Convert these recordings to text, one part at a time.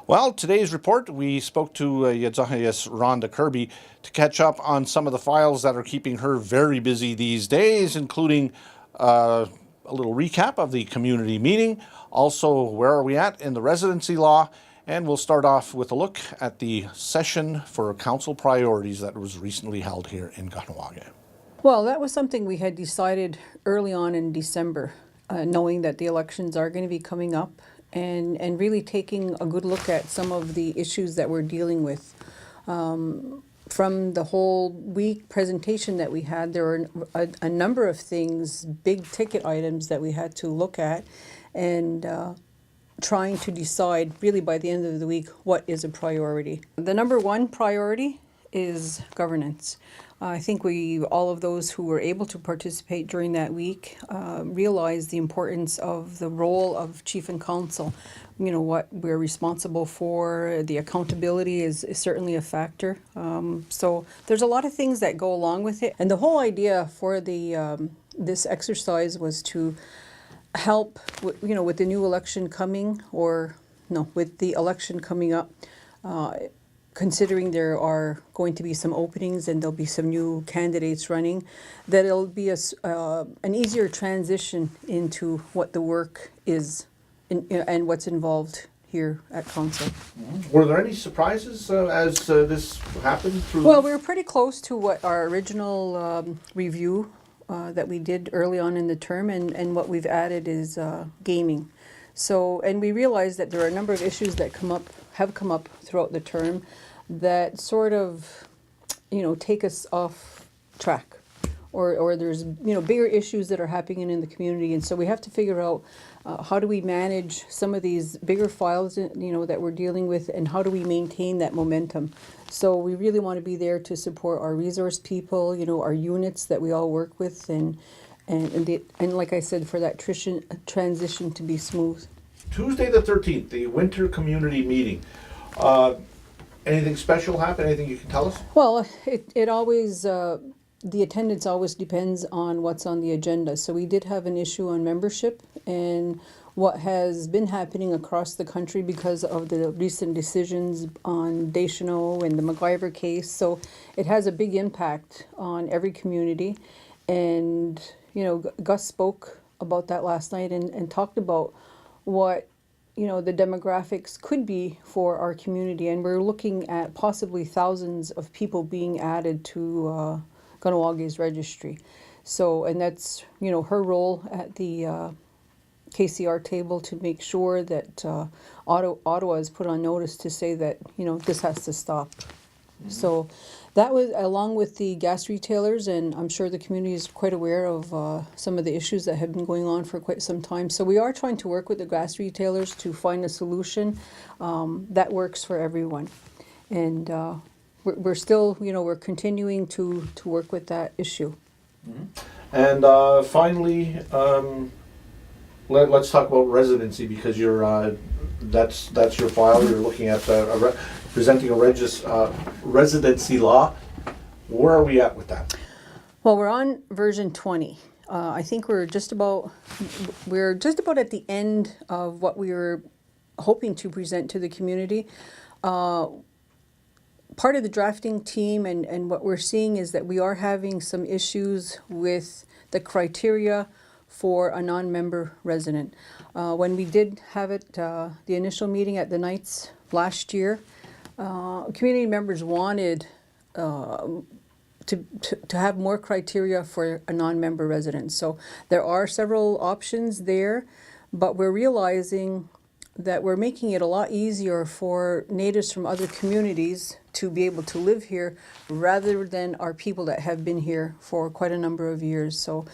Well, today's report, we spoke to Ietsénhaienhs Rhonda Kirby to catch up on some of the files that are keeping her very busy these days, including a little recap of the community meeting, also where are we at in the residency law, and we'll start off with a look at the session for council priorities that was recently held here in Kahnawake. Well, that was something we had decided early on in December, knowing that the elections are going to be coming up, and really taking a good look at some of the issues that we're dealing with. From the whole week presentation that we had, there were a number of things, big ticket items that we had to look at, and trying to decide really by the end of the week what is a priority. The number one priority is governance. I think all of those who were able to participate during that week realized the importance of the role of chief and council. You know, what we're responsible for, the accountability is certainly a factor. So there's a lot of things that go along with it. And the whole idea for this exercise was to help, with the new election coming, with the election coming up, considering there are going to be some openings and there'll be some new candidates running, that it'll be an easier transition into what the work is and what's involved here at council. Were there any surprises as this happened? Well, we were pretty close to what our original review that we did early on in the term, and what we've added is gaming. So, and we realized that there are a number of issues that have come up throughout the term that sort of, take us off track, or there's, bigger issues that are happening in the community. And so we have to figure out how do we manage some of these bigger files, that we're dealing with, and how do we maintain that momentum. So we really want to be there to support our resource people, our units that we all work with, and like I said, for that transition to be smooth. Tuesday the 13th, the winter community meeting. Anything special happen? Anything you can tell us? Well, it always, the attendance always depends on what's on the agenda. So we did have an issue on membership and what has been happening across the country because of the recent decisions on Deschanel and the MacGyver case. So it has a big impact on every community. And, Gus spoke about that last night and talked about what the demographics could be for our community, and we're looking at possibly thousands of people being added to Kahnawake's registry. So, and that's her role at the KCR table to make sure that Ottawa is put on notice to say that this has to stop. Mm-hmm. So that was along with the gas retailers, and I'm sure the community is quite aware of some of the issues that have been going on for quite some time. So we are trying to work with the gas retailers to find a solution that works for everyone. And we're still, we're continuing to work with that issue. Mm-hmm. And finally, let's talk about residency, because you're that's your file. You're looking at presenting a residency law. Where are we at with that? Well, we're on version 20. I think we're just about at the end of what we were hoping to present to the community. Part of the drafting team and what we're seeing is that we are having some issues with the criteria for a non-member resident. When we did have it, the initial meeting at the Knights last year, community members wanted to have more criteria for a non-member resident. So there are several options there, but we're realizing that we're making it a lot easier for natives from other communities to be able to live here rather than our people that have been here for quite a number of years. So,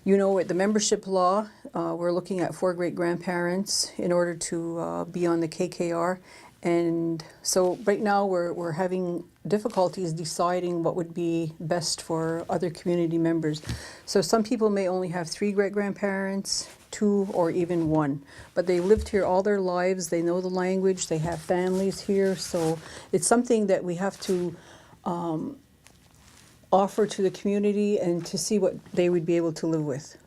with the membership law, we're looking at 4 great-grandparents in order to be on the KKR. And so right now we're having difficulties deciding what would be best for other community members. So some people may only have 3 great-grandparents, 2, or even 1. But they lived here all their lives, they know the language, they have families here. So it's something that we have to offer to the community and to see what they would be able to live with.